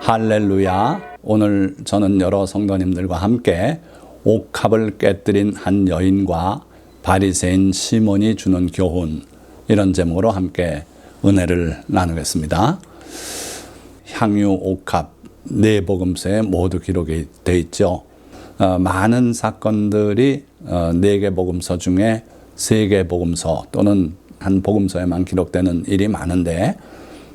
할렐루야. 오늘 저는 여러 성도님들과 함께 옥합을 깨뜨린 한 여인과 바리새인 시몬이 주는 교훈, 이런 제목으로 함께 은혜를 나누겠습니다. 향유 옥합 네 복음서에 모두 기록이 되어 있죠. 많은 사건들이 네 개 복음서 중에 세 개 복음서 또는 한 복음서에만 기록되는 일이 많은데,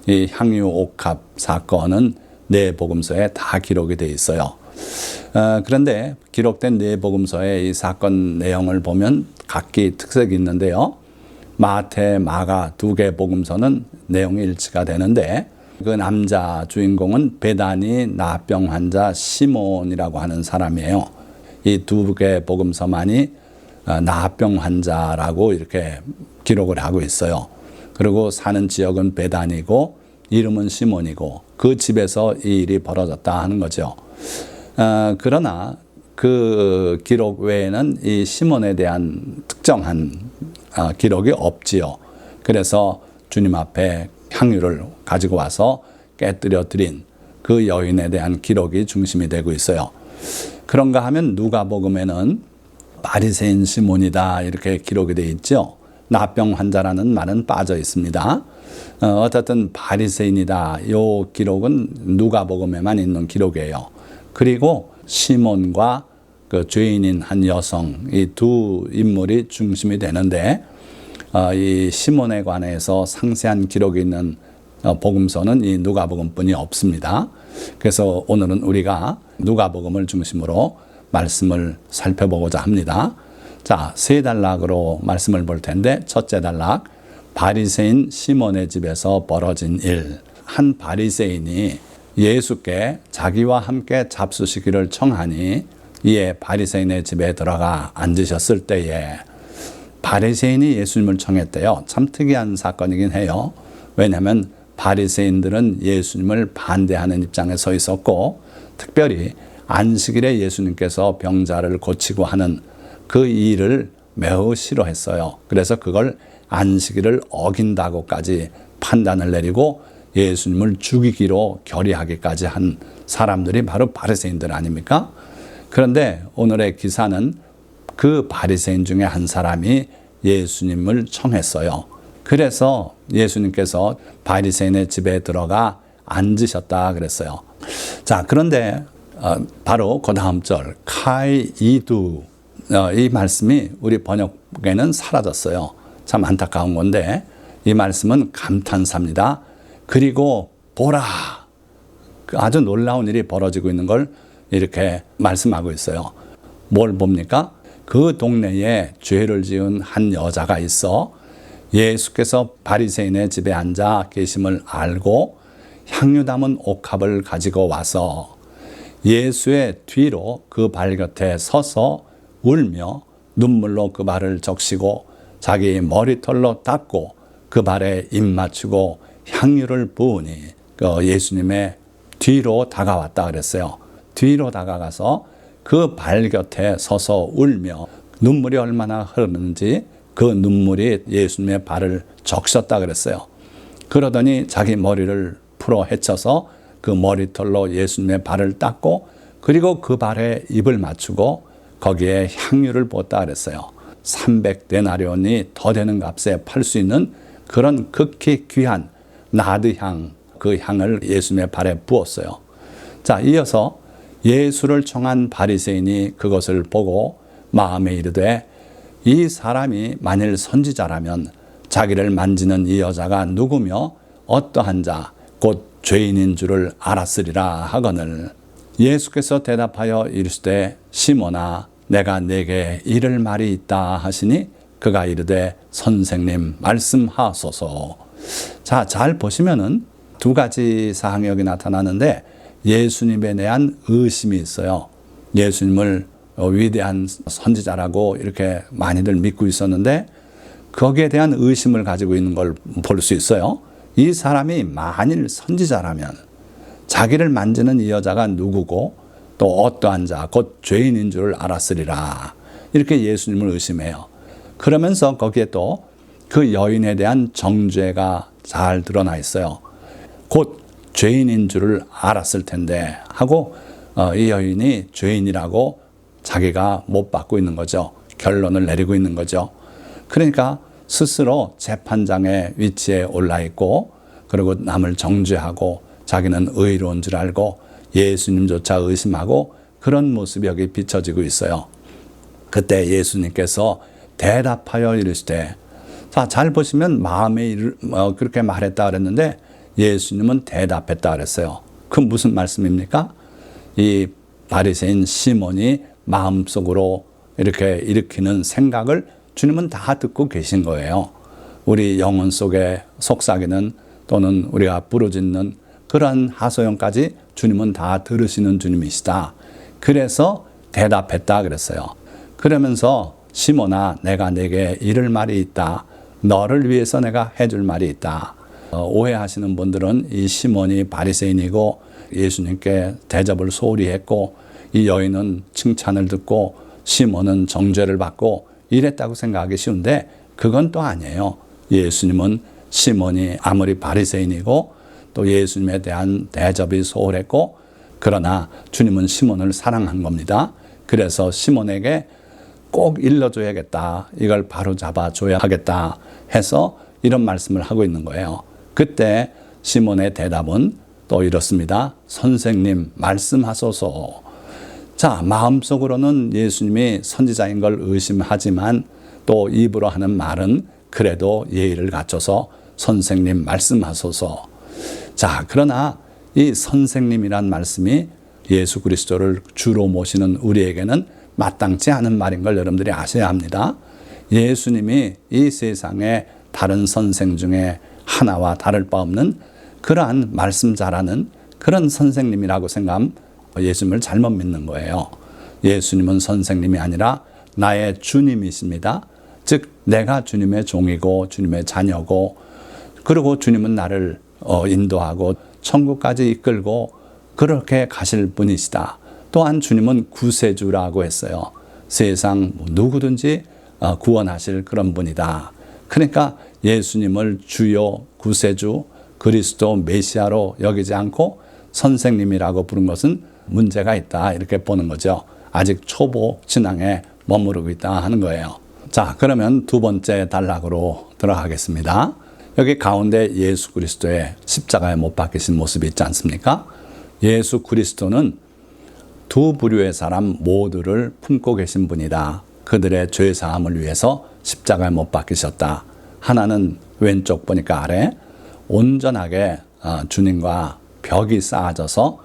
이 향유 옥합 사건은 네 복음서에 다 기록이 되어 있어요. 그런데 기록된 네 복음서의 이 사건 내용을 보면 각기 특색이 있는데요. 마태, 마가 두 개 복음서는 내용이 일치가 되는데, 그 남자 주인공은 베다니 나병 환자 시몬이라고 하는 사람이에요. 이 두 개 복음서만이 나병 환자라고 이렇게 기록을 하고 있어요. 그리고 사는 지역은 베다니고 이름은 시몬이고 그 집에서 이 일이 벌어졌다 하는 거죠. 그러나 그 기록 외에는 이 시몬에 대한 특정한 기록이 없지요. 그래서 주님 앞에 향유를 가지고 와서 깨뜨려 드린 그 여인에 대한 기록이 중심이 되고 있어요. 그런가 하면 누가복음에는 바리새인 시몬이다 이렇게 기록이 되어 있죠. 나병 환자라는 말은 빠져 있습니다. 어쨌든 바리새인이다, 이 기록은 누가복음에만 있는 기록이에요. 그리고 시몬과 그 죄인인 한 여성, 이 두 인물이 중심이 되는데, 이 시몬에 관해서 상세한 기록이 있는 복음서는 이 누가복음뿐이 없습니다. 그래서 오늘은 우리가 누가복음을 중심으로 말씀을 살펴보고자 합니다. 자, 세 단락으로 말씀을 볼 텐데, 첫째 단락, 바리새인 시몬의 집에서 벌어진 일. 한 바리새인이 예수께 자기와 함께 잡수시기를 청하니 이에 바리새인의 집에 들어가 앉으셨을 때에, 바리새인이 예수님을 청했대요. 참 특이한 사건이긴 해요. 왜냐하면 바리새인들은 예수님을 반대하는 입장에 서 있었고, 특별히 안식일에 예수님께서 병자를 고치고 하는 그 일을 매우 싫어했어요. 그래서 그걸 안식일을 어긴다고까지 판단을 내리고 예수님을 죽이기로 결의하기까지 한 사람들이 바로 바리새인들 아닙니까? 그런데 오늘의 기사는 그 바리새인 중에 한 사람이 예수님을 청했어요. 그래서 예수님께서 바리새인의 집에 들어가 앉으셨다 그랬어요. 자, 그런데 바로 그 다음 절 카이 이두, 이 말씀이 우리 번역에는 사라졌어요. 참 안타까운 건데, 이 말씀은 감탄사입니다. 그리고 보라, 아주 놀라운 일이 벌어지고 있는 걸 이렇게 말씀하고 있어요. 뭘 봅니까? 그 동네에 죄를 지은 한 여자가 있어 예수께서 바리새인의 집에 앉아 계심을 알고 향유 담은 옥합을 가지고 와서 예수의 뒤로 그 발 곁에 서서 울며 눈물로 그 발을 적시고 자기 머리털로 닦고 그 발에 입 맞추고 향유를 부으니 예수님의 뒤로 다가왔다 그랬어요. 뒤로 다가가서 그 발 곁에 서서 울며 눈물이 얼마나 흐르는지 그 눈물이 예수님의 발을 적셨다 그랬어요. 그러더니 자기 머리를 풀어 헤쳐서 그 머리털로 예수님의 발을 닦고, 그리고 그 발에 입을 맞추고 거기에 향유를 부었다 그랬어요. 300데나리온이 더 되는 값에 팔 수 있는 그런 극히 귀한 나드향, 그 향을 예수님의 발에 부었어요. 자, 이어서 예수를 청한 바리새인이 그것을 보고 마음에 이르되, 이 사람이 만일 선지자라면 자기를 만지는 이 여자가 누구며 어떠한 자 곧 죄인인 줄을 알았으리라 하거늘, 예수께서 대답하여 이르시되 시몬아, 내가 내게 이를 말이 있다 하시니 그가 이르되 선생님 말씀하소서. 자, 잘 보시면은 두 가지 사항이 여기 나타나는데, 예수님에 대한 의심이 있어요. 예수님을 위대한 선지자라고 이렇게 많이들 믿고 있었는데 거기에 대한 의심을 가지고 있는 걸 볼 수 있어요. 이 사람이 만일 선지자라면 자기를 만지는 이 여자가 누구고 또 어떠한 자 곧 죄인인 줄 알았으리라, 이렇게 예수님을 의심해요. 그러면서 거기에 또 그 여인에 대한 정죄가 잘 드러나 있어요. 곧 죄인인 줄을 알았을 텐데 하고 이 여인이 죄인이라고 자기가 못 받고 있는 거죠. 결론을 내리고 있는 거죠. 그러니까 스스로 재판장의 위치에 올라 있고 그리고 남을 정죄하고 자기는 의로운 줄 알고 예수님조차 의심하고 그런 모습이 여기 비춰지고 있어요. 그때 예수님께서 대답하여 이르시되, 자, 잘 보시면 마음에 그렇게 말했다 그랬는데 예수님은 대답했다 그랬어요. 그 무슨 말씀입니까? 이 바리새인 시몬이 마음속으로 이렇게 일으키는 생각을 주님은 다 듣고 계신 거예요. 우리 영혼 속에 속삭이는 또는 우리가 부르짖는 그러한 하소연까지 주님은 다 들으시는 주님이시다. 그래서 대답했다 그랬어요. 그러면서 시몬아, 내가 내게 이를 말이 있다. 너를 위해서 내가 해줄 말이 있다. 오해하시는 분들은 이 시몬이 바리새인이고 예수님께 대접을 소홀히 했고 이 여인은 칭찬을 듣고 시몬은 정죄를 받고 이랬다고 생각하기 쉬운데 그건 또 아니에요. 예수님은 시몬이 아무리 바리새인이고 또 예수님에 대한 대접이 소홀했고 그러나 주님은 시몬을 사랑한 겁니다. 그래서 시몬에게 꼭 일러줘야겠다. 이걸 바로 잡아줘야 하겠다 해서 이런 말씀을 하고 있는 거예요. 그때 시몬의 대답은 또 이렇습니다. 선생님, 말씀하소서. 자, 마음속으로는 예수님이 선지자인 걸 의심하지만 또 입으로 하는 말은 그래도 예의를 갖춰서 선생님 말씀하소서. 자, 그러나 이 선생님이란 말씀이 예수 그리스도를 주로 모시는 우리에게는 마땅치 않은 말인 걸 여러분들이 아셔야 합니다. 예수님이 이 세상에 다른 선생 중에 하나와 다를 바 없는 그러한 말씀 잘하는 그런 선생님이라고 생각하면 예수님을 잘못 믿는 거예요. 예수님은 선생님이 아니라 나의 주님이십니다. 즉 내가 주님의 종이고 주님의 자녀고 그리고 주님은 나를 인도하고 천국까지 이끌고 그렇게 가실 분이시다. 또한 주님은 구세주라고 했어요. 세상 누구든지 구원하실 그런 분이다. 그러니까 예수님을 주요 구세주 그리스도 메시아로 여기지 않고 선생님이라고 부른 것은 문제가 있다 이렇게 보는 거죠. 아직 초보 신앙에 머무르고 있다 하는 거예요. 자, 그러면 두 번째 단락으로 들어가겠습니다. 여기 가운데 예수 그리스도의 십자가에 못 박히신 모습이 있지 않습니까? 예수 그리스도는 두 부류의 사람 모두를 품고 계신 분이다. 그들의 죄 사함을 위해서 십자가에 못 박히셨다. 하나는 왼쪽 보니까 아래 온전하게 주님과 벽이 쌓아져서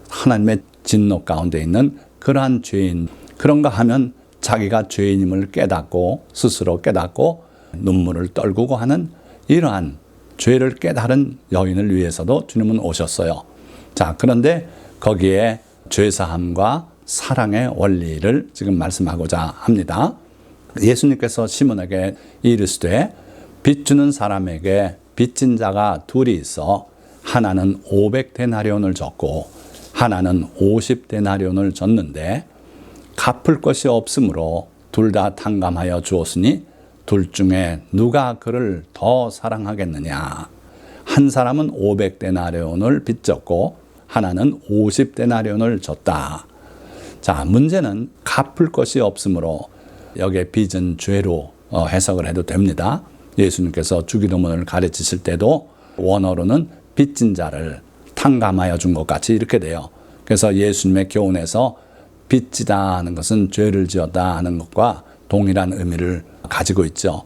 하나님의 진노 가운데 있는 그러한 죄인, 그런가 하면 자기가 죄인임을 깨닫고 스스로 깨닫고 눈물을 떨구고 하는 이러한 죄를 깨달은 여인을 위해서도 주님은 오셨어요. 자, 그런데 거기에 죄사함과 사랑의 원리를 지금 말씀하고자 합니다. 예수님께서 시몬에게 이르시되 빚 주는 사람에게 빚진 자가 둘이 있어 하나는 500데나리온을 줬고 하나는 50데나리온을 줬는데 갚을 것이 없으므로 둘 다 탕감하여 주었으니 둘 중에 누가 그를 더 사랑하겠느냐. 한 사람은 500데나리온을 빚졌고 하나는 50데나리온을 줬다. 자, 문제는 갚을 것이 없으므로 여기에 빚은 죄로 해석을 해도 됩니다. 예수님께서 주기도문을 가르치실 때도 원어로는 빚진 자를 탕감하여 준 것 같이 이렇게 돼요. 그래서 예수님의 교훈에서 빚지다 하는 것은 죄를 지었다 하는 것과 동일한 의미를 가지고 있죠.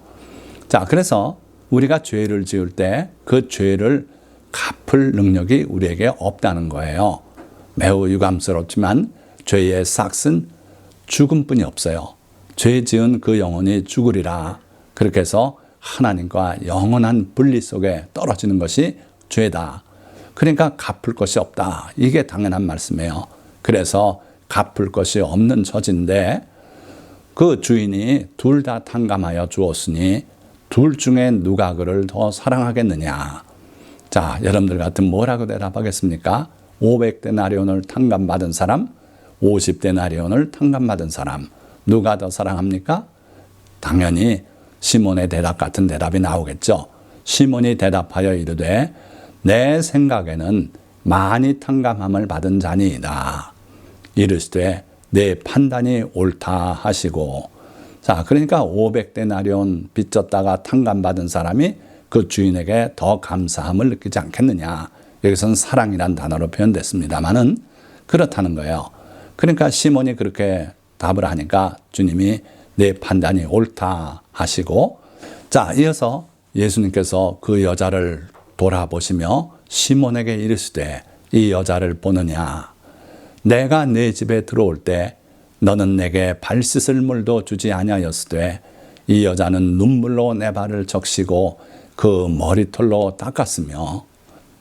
자, 그래서 우리가 죄를 지을 때 그 죄를 갚을 능력이 우리에게 없다는 거예요. 매우 유감스럽지만 죄의 삭은 죽음뿐이 없어요. 죄 지은 그 영혼이 죽으리라. 그렇게 해서 하나님과 영원한 분리 속에 떨어지는 것이 죄다. 그러니까 갚을 것이 없다. 이게 당연한 말씀이에요. 그래서 갚을 것이 없는 처지인데 그 주인이 둘 다 탕감하여 주었으니 둘 중에 누가 그를 더 사랑하겠느냐. 자, 여러분들 같으면 뭐라고 대답하겠습니까? 500데나리온을 탕감받은 사람, 50데나리온을 탕감받은 사람, 누가 더 사랑합니까? 당연히 시몬의 대답 같은 대답이 나오겠죠. 시몬이 대답하여 이르되 내 생각에는 많이 탕감함을 받은 자니이다. 이르시되 내 판단이 옳다 하시고. 자, 그러니까 500데나리온 빚졌다가 탕감받은 사람이 그 주인에게 더 감사함을 느끼지 않겠느냐. 여기서는 사랑이란 단어로 표현됐습니다만은 그렇다는 거예요. 그러니까 시몬이 그렇게 답을 하니까 주님이 내 판단이 옳다 하시고. 자, 이어서 예수님께서 그 여자를 돌아보시며 시몬에게 이르시되 이 여자를 보느냐. 내가 내 집에 들어올 때 너는 내게 발 씻을 물도 주지 아니하였으되 이 여자는 눈물로 내 발을 적시고 그 머리털로 닦았으며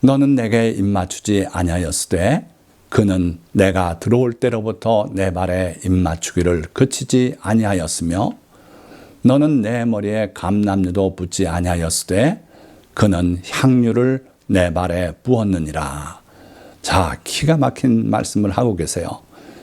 너는 내게 입맞추지 아니하였으되 그는 내가 들어올 때로부터 내 발에 입맞추기를 그치지 아니하였으며 너는 내 머리에 감람류도 붓지 아니하였으되 그는 향유를 내 발에 부었느니라. 자, 기가 막힌 말씀을 하고 계세요.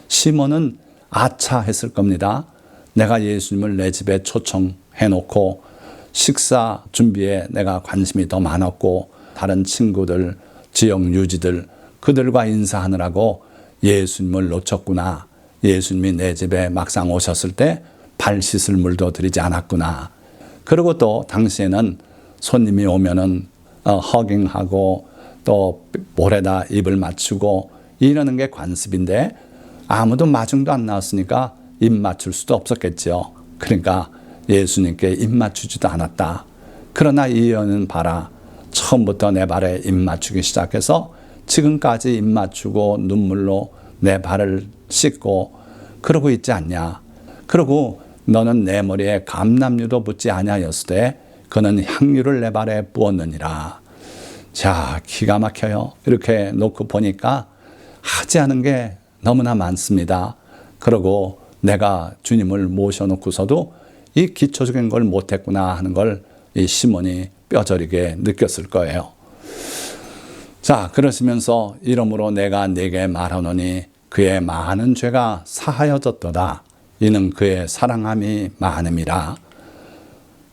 시몬은 아차 했을 겁니다. 내가 예수님을 내 집에 초청해놓고 식사 준비에 내가 관심이 더 많았고 다른 친구들, 지역 유지들 그들과 인사하느라고 예수님을 놓쳤구나. 예수님이 내 집에 막상 오셨을 때 발 씻을 물도 드리지 않았구나. 그리고 또 당시에는 손님이 오면은 허깅하고 또 볼에다 입을 맞추고 이러는 게 관습인데 아무도 마중도 안 나왔으니까 입 맞출 수도 없었겠죠. 그러니까 예수님께 입 맞추지도 않았다. 그러나 이 여인은 봐라. 처음부터 내 발에 입 맞추기 시작해서 지금까지 입 맞추고 눈물로 내 발을 씻고 그러고 있지 않냐. 그리고 너는 내 머리에 감람류도 붓지 아니하였으되 그는 향유를 내 발에 부었느니라. 자, 기가 막혀요. 이렇게 놓고 보니까 하지 않은 게 너무나 많습니다. 그리고 내가 주님을 모셔놓고서도 이 기초적인 걸 못했구나 하는 걸 이 시몬이 뼈저리게 느꼈을 거예요. 자, 그러시면서 이러므로 내가 네게 말하노니 그의 많은 죄가 사하여졌도다. 이는 그의 사랑함이 많음이라.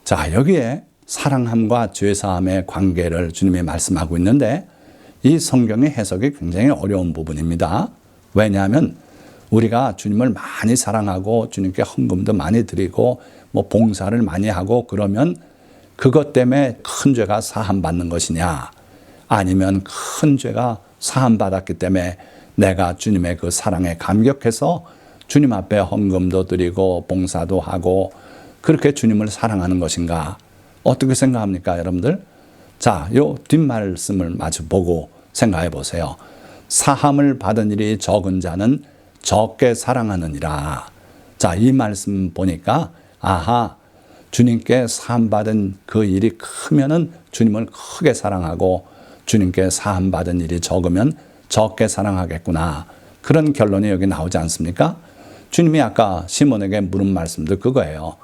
자, 여기에 사랑함과 죄사함의 관계를 주님이 말씀하고 있는데 이 성경의 해석이 굉장히 어려운 부분입니다. 왜냐하면 우리가 주님을 많이 사랑하고 주님께 헌금도 많이 드리고 뭐 봉사를 많이 하고 그러면 그것 때문에 큰 죄가 사함받는 것이냐, 아니면 큰 죄가 사함받았기 때문에 내가 주님의 그 사랑에 감격해서 주님 앞에 헌금도 드리고 봉사도 하고 그렇게 주님을 사랑하는 것인가? 어떻게 생각합니까, 여러분들? 자, 요 뒷말씀을 마주 보고 생각해 보세요. 사함을 받은 일이 적은 자는 적게 사랑하느니라. 자, 이 말씀 보니까 아하, 주님께 사함받은 그 일이 크면은 주님을 크게 사랑하고 주님께 사함받은 일이 적으면 적게 사랑하겠구나. 그런 결론이 여기 나오지 않습니까? 주님이 아까 시몬에게 물은 말씀도 그거예요.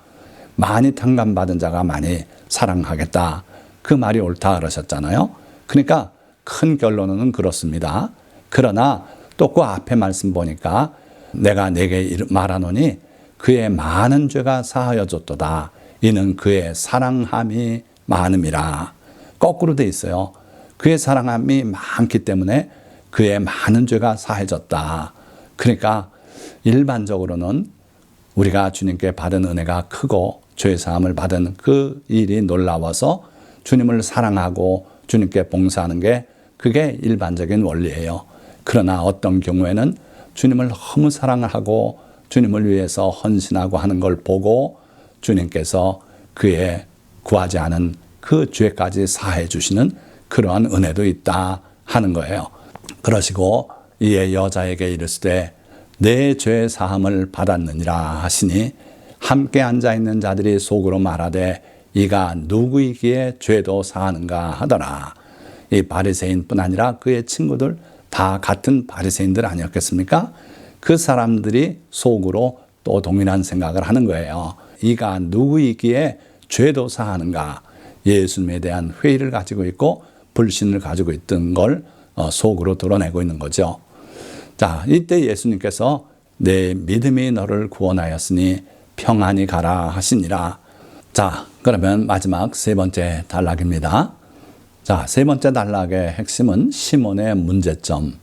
많이 탕감받은 자가 많이 사랑하겠다. 그 말이 옳다 그러셨잖아요. 그러니까 큰 결론은 그렇습니다. 그러나 또 그 앞에 말씀 보니까 내가 내게 말하노니 그의 많은 죄가 사하여졌도다. 이는 그의 사랑함이 많음이라. 거꾸로 돼 있어요. 그의 사랑함이 많기 때문에 그의 많은 죄가 사해졌다. 그러니까 일반적으로는 우리가 주님께 받은 은혜가 크고 죄사함을 받은 그 일이 놀라워서 주님을 사랑하고 주님께 봉사하는 게 그게 일반적인 원리예요. 그러나 어떤 경우에는 주님을 너무 사랑을 하고 주님을 위해서 헌신하고 하는 걸 보고 주님께서 그의 구하지 않은 그 죄까지 사해 주시는 그러한 은혜도 있다 하는 거예요. 그러시고 이에 여자에게 이르시되 내 죄 사함을 받았느니라 하시니 함께 앉아있는 자들이 속으로 말하되 이가 누구이기에 죄도 사하는가 하더라. 이 바리새인뿐 아니라 그의 친구들 다 같은 바리새인들 아니었겠습니까? 그 사람들이 속으로 또 동일한 생각을 하는 거예요. 이가 누구이기에 죄도 사하는가. 예수님에 대한 회의를 가지고 있고 불신을 가지고 있던 걸 속으로 드러내고 있는 거죠. 자, 이때 예수님께서 내 믿음이 너를 구원하였으니 평안히 가라 하시니라. 자, 그러면 마지막 세 번째 단락입니다. 자, 세 번째 단락의 핵심은 시몬의 문제점,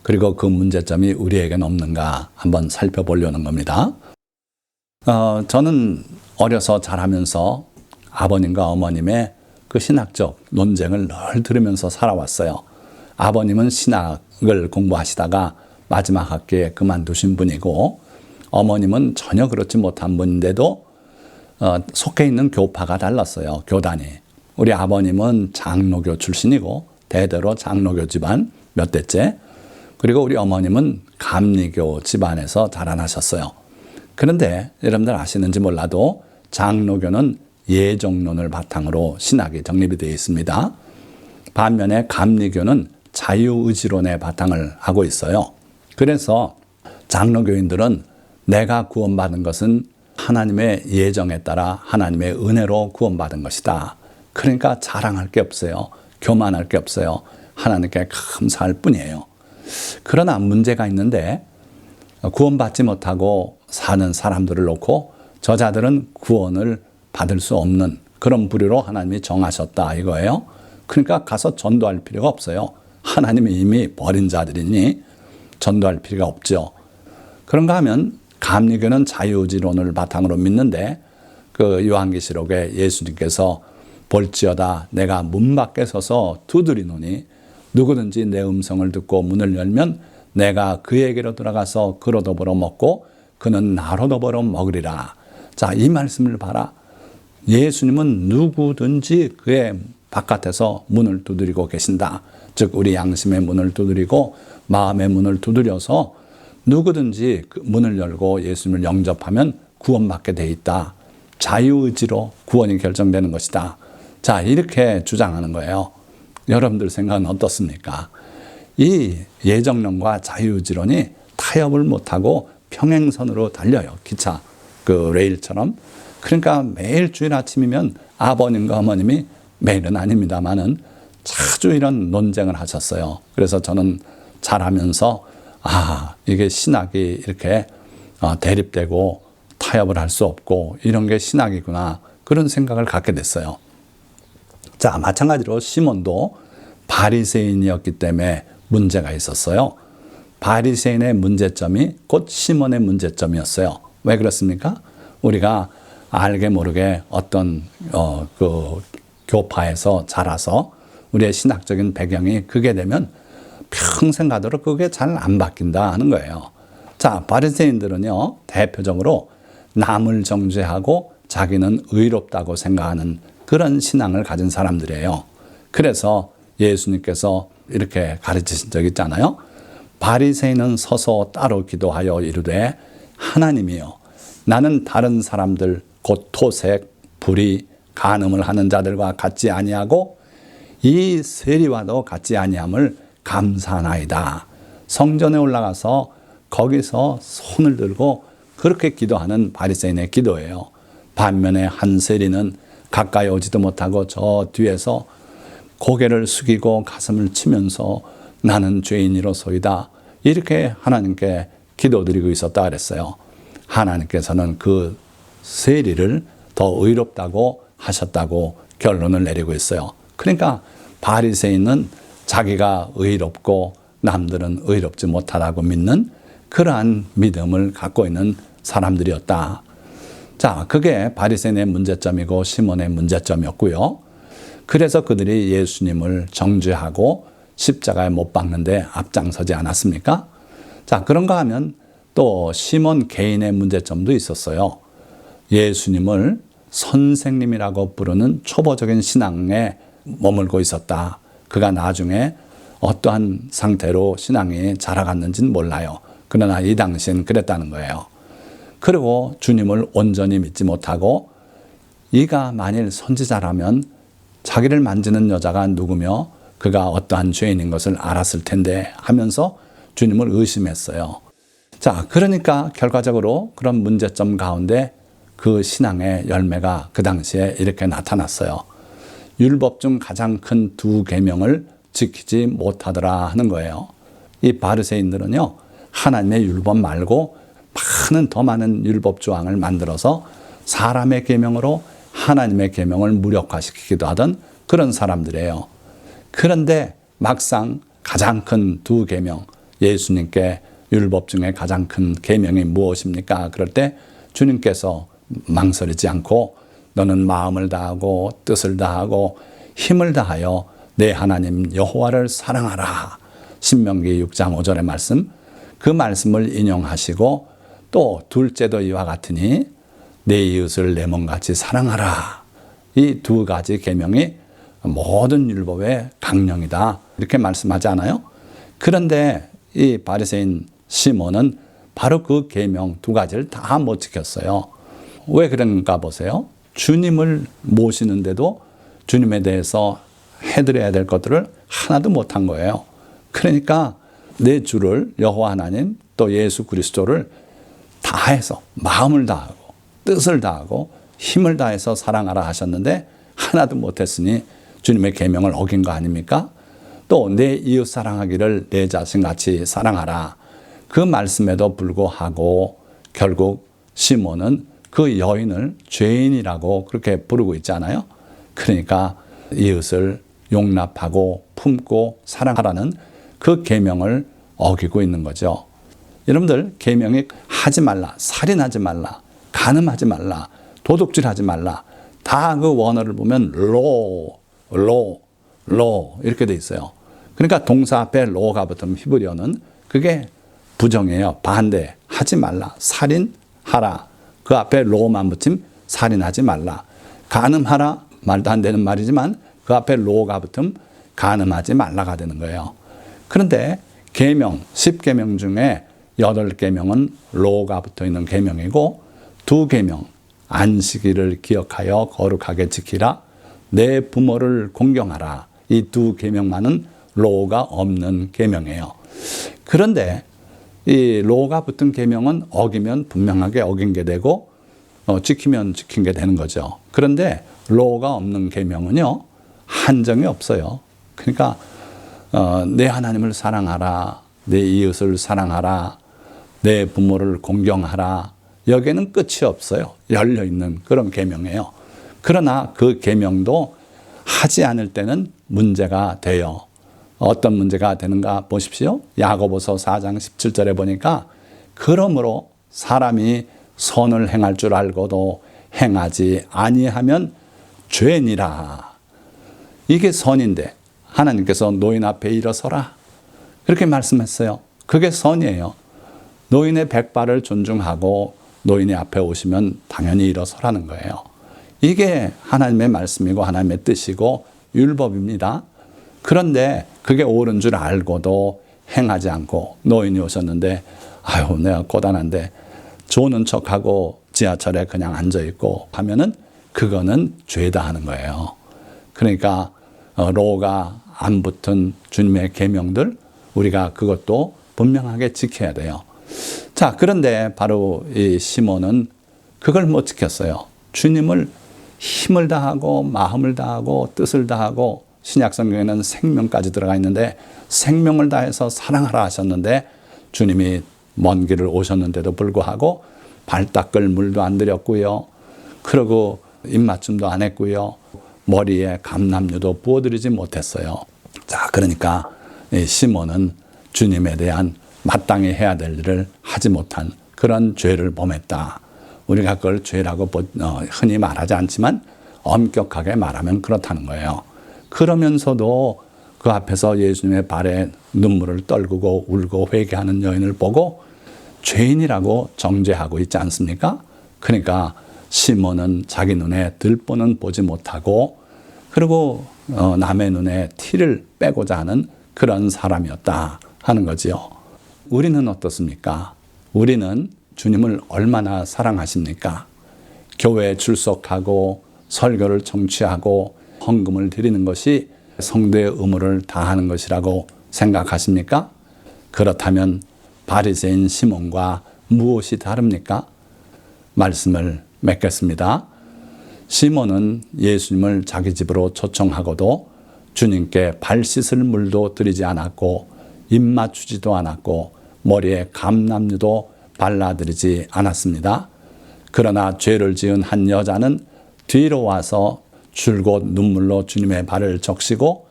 그리고 그 문제점이 우리에게는 없는가 한번 살펴보려는 겁니다. 저는 어려서 자라면서 아버님과 어머님의 그 신학적 논쟁을 늘 들으면서 살아왔어요. 아버님은 신학을 공부하시다가 마지막 학기에 그만두신 분이고, 어머님은 전혀 그렇지 못한 분인데도 속해 있는 교파가 달랐어요. 교단이. 우리 아버님은 장로교 출신이고 대대로 장로교 집안 몇 대째, 그리고 우리 어머님은 감리교 집안에서 자라나셨어요. 그런데 여러분들 아시는지 몰라도 장로교는 예정론을 바탕으로 신학이 정립이 되어 있습니다. 반면에 감리교는 자유의지론의 바탕을 하고 있어요. 그래서 장로교인들은 내가 구원받은 것은 하나님의 예정에 따라 하나님의 은혜로 구원받은 것이다. 그러니까 자랑할 게 없어요. 교만할 게 없어요. 하나님께 감사할 뿐이에요. 그러나 문제가 있는데, 구원받지 못하고 사는 사람들을 놓고 저자들은 구원을 받을 수 없는 그런 부류로 하나님이 정하셨다 이거예요. 그러니까 가서 전도할 필요가 없어요. 하나님이 이미 버린 자들이니 전도할 필요가 없죠. 그런가 하면 감리교는 자유의지론을 바탕으로 믿는데, 그 요한계시록에 예수님께서 볼지어다 내가 문 밖에 서서 두드리노니 누구든지 내 음성을 듣고 문을 열면 내가 그에게로 들어가서 그로 더불어 먹고 그는 나로 더불어 먹으리라. 자, 이 말씀을 봐라. 예수님은 누구든지 그의 바깥에서 문을 두드리고 계신다. 즉 우리 양심의 문을 두드리고 마음의 문을 두드려서 누구든지 그 문을 열고 예수님을 영접하면 구원받게 돼 있다. 자유의지로 구원이 결정되는 것이다. 자, 이렇게 주장하는 거예요. 여러분들 생각은 어떻습니까? 이 예정론과 자유의지론이 타협을 못하고 평행선으로 달려요. 기차, 그 레일처럼. 그러니까 매일 주일 아침이면 아버님과 어머님이, 매일은 아닙니다만은 자주 이런 논쟁을 하셨어요. 그래서 저는 자라면서 이게 신학이 이렇게 대립되고 타협을 할 수 없고 이런 게 신학이구나, 그런 생각을 갖게 됐어요. 자, 마찬가지로 시몬도 바리새인이었기 때문에 문제가 있었어요. 바리새인의 문제점이 곧 시몬의 문제점이었어요. 왜 그렇습니까? 우리가 알게 모르게 어떤 그 교파에서 자라서 우리의 신학적인 배경이 그게 되면 평생 가도록 그게 잘 안 바뀐다 하는 거예요. 자, 바리새인들은요, 대표적으로 남을 정죄하고 자기는 의롭다고 생각하는 그런 신앙을 가진 사람들이에요. 그래서 예수님께서 이렇게 가르치신 적 있잖아요. 바리새인은 서서 따로 기도하여 이르되 하나님이여, 나는 다른 사람들 곧 토색, 불의, 간음을 하는 자들과 같지 아니하고 이 세리와도 같지 아니함을 감사하나이다. 성전에 올라가서 거기서 손을 들고 그렇게 기도하는 바리새인의 기도예요. 반면에 한 세리는 가까이 오지도 못하고 저 뒤에서 고개를 숙이고 가슴을 치면서 나는 죄인이로소이다, 이렇게 하나님께 기도드리고 있었다 그랬어요. 하나님께서는 그 세리를 더 의롭다고 하셨다고 결론을 내리고 있어요. 그러니까 바리새인은 자기가 의롭고 남들은 의롭지 못하다고 믿는 그러한 믿음을 갖고 있는 사람들이었다. 자, 그게 바리새인의 문제점이고 시몬의 문제점이었고요. 그래서 그들이 예수님을 정죄하고 십자가에 못 박는데 앞장서지 않았습니까? 자, 그런가 하면 또 시몬 개인의 문제점도 있었어요. 예수님을 선생님이라고 부르는 초보적인 신앙에 머물고 있었다. 그가 나중에 어떠한 상태로 신앙이 자라갔는지는 몰라요. 그러나 이 당시엔 그랬다는 거예요. 그리고 주님을 온전히 믿지 못하고 이가 만일 선지자라면 자기를 만지는 여자가 누구며 그가 어떠한 죄인인 것을 알았을 텐데 하면서 주님을 의심했어요. 자, 그러니까 결과적으로 그런 문제점 가운데 그 신앙의 열매가 그 당시에 이렇게 나타났어요. 율법 중 가장 큰 두 계명을 지키지 못하더라 하는 거예요. 이 바리새인들은요, 하나님의 율법 말고 더 많은 율법 조항을 만들어서 사람의 계명으로 하나님의 계명을 무력화시키기도 하던 그런 사람들이에요. 그런데 막상 가장 큰 두 계명, 예수님께 율법 중에 가장 큰 계명이 무엇입니까? 그럴 때 주님께서 망설이지 않고 너는 마음을 다하고 뜻을 다하고 힘을 다하여 내 하나님 여호와를 사랑하라. 신명기 6장 5절의 말씀, 그 말씀을 인용하시고 또 둘째도 이와 같으니 내 이웃을 내 몸같이 사랑하라. 이 두 가지 계명이 모든 율법의 강령이다. 이렇게 말씀하지 않아요? 그런데 이 바리새인 시몬은 바로 그 계명 두 가지를 다 못 지켰어요. 왜 그런가 보세요. 주님을 모시는데도 주님에 대해서 해드려야 될 것들을 하나도 못한 거예요. 그러니까 내 주를 여호와 하나님 또 예수 그리스도를 다해서 마음을 다하고 뜻을 다하고 힘을 다해서 사랑하라 하셨는데 하나도 못했으니 주님의 계명을 어긴 거 아닙니까? 또 내 이웃 사랑하기를 내 자신같이 사랑하라. 그 말씀에도 불구하고 결국 시몬은 그 여인을 죄인이라고 그렇게 부르고 있잖아요. 그러니까 이웃을 용납하고 품고 사랑하라는 그 계명을 어기고 있는 거죠. 여러분들 계명이 하지 말라, 살인하지 말라, 간음하지 말라, 도둑질하지 말라. 다 그 원어를 보면 로 이렇게 돼 있어요. 그러니까 동사 앞에 로가 붙으면 히브리어는 그게 부정이에요. 반대. 하지 말라. 살인하라. 그 앞에 로만 붙이면 살인하지 말라. 간음하라. 말도 안 되는 말이지만 그 앞에 로가 붙으면 간음하지 말라가 되는 거예요. 그런데 계명, 10계명 중에 8계명은 로가 붙어 있는 계명이고 2계명, 안식일을 기억하여 거룩하게 지키라. 내 부모를 공경하라. 이 2계명만은 로가 없는 계명이에요. 그런데 이 로가 붙은 계명은 어기면 분명하게 어긴 게 되고 지키면 지킨 게 되는 거죠. 그런데 로가 없는 계명은요 한정이 없어요. 그러니까 내 하나님을 사랑하라, 내 이웃을 사랑하라, 내 부모를 공경하라. 여기에는 끝이 없어요. 열려 있는 그런 계명이에요. 그러나 그 계명도 하지 않을 때는 문제가 돼요. 어떤 문제가 되는가 보십시오. 야고보서 4장 17절에 보니까 그러므로 사람이 선을 행할 줄 알고도 행하지 아니하면 죄니라. 이게 선인데 하나님께서 노인 앞에 일어서라. 그렇게 말씀했어요. 그게 선이에요. 노인의 백발을 존중하고 노인의 앞에 오시면 당연히 일어서라는 거예요. 이게 하나님의 말씀이고 하나님의 뜻이고 율법입니다. 그런데 그게 옳은 줄 알고도 행하지 않고 노인이 오셨는데 아유 내가 고단한데 조는 척하고 지하철에 그냥 앉아있고 하면은 그거는 죄다 하는 거예요. 그러니까 로가 안 붙은 주님의 계명들 우리가 그것도 분명하게 지켜야 돼요. 자, 그런데 바로 이 시몬은 그걸 못 지켰어요. 주님을 힘을 다하고 마음을 다하고 뜻을 다하고 신약 성경에는 생명까지 들어가 있는데 생명을 다해서 사랑하라 하셨는데 주님이 먼 길을 오셨는데도 불구하고 발 닦을 물도 안 드렸고요. 그리고 입맞춤도 안 했고요. 머리에 감람유도 부어드리지 못했어요. 자, 그러니까 시몬은 주님에 대한 마땅히 해야 될 일을 하지 못한 그런 죄를 범했다. 우리가 그걸 죄라고 흔히 말하지 않지만 엄격하게 말하면 그렇다는 거예요. 그러면서도 그 앞에서 예수님의 발에 눈물을 떨구고 울고 회개하는 여인을 보고 죄인이라고 정죄하고 있지 않습니까? 그러니까 시몬은 자기 눈에 들보는 보지 못하고 그리고 남의 눈에 티를 빼고자 하는 그런 사람이었다 하는 거지요. 우리는 어떻습니까? 우리는 주님을 얼마나 사랑하십니까? 교회에 출석하고 설교를 청취하고 헌금을 드리는 것이 성도의 의무를 다하는 것이라고 생각하십니까? 그렇다면 바리새인 시몬과 무엇이 다릅니까? 말씀을 맺겠습니다. 시몬은 예수님을 자기 집으로 초청하고도 주님께 발 씻을 물도 드리지 않았고 입 맞추지도 않았고 머리에 감람유도 발라드리지 않았습니다. 그러나 죄를 지은 한 여자는 뒤로 와서 줄곧 눈물로 주님의 발을 적시고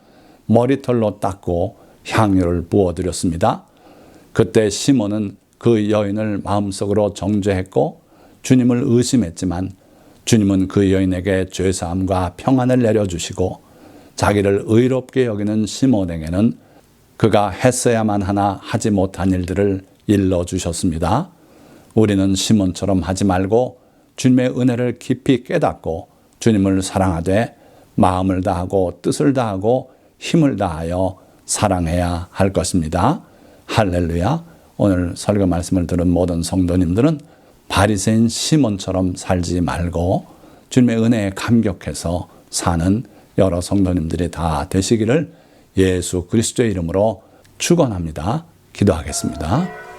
머리털로 닦고 향유를 부어드렸습니다. 그때 시몬은 그 여인을 마음속으로 정죄했고 주님을 의심했지만 주님은 그 여인에게 죄사함과 평안을 내려주시고 자기를 의롭게 여기는 시몬에게는 그가 했어야만 하나 하지 못한 일들을 일러주셨습니다. 우리는 시몬처럼 하지 말고 주님의 은혜를 깊이 깨닫고 주님을 사랑하되 마음을 다하고 뜻을 다하고 힘을 다하여 사랑해야 할 것입니다. 할렐루야. 오늘 설교 말씀을 들은 모든 성도님들은 바리새인 시몬처럼 살지 말고 주님의 은혜에 감격해서 사는 여러 성도님들이 다 되시기를 예수 그리스도의 이름으로 축원합니다. 기도하겠습니다.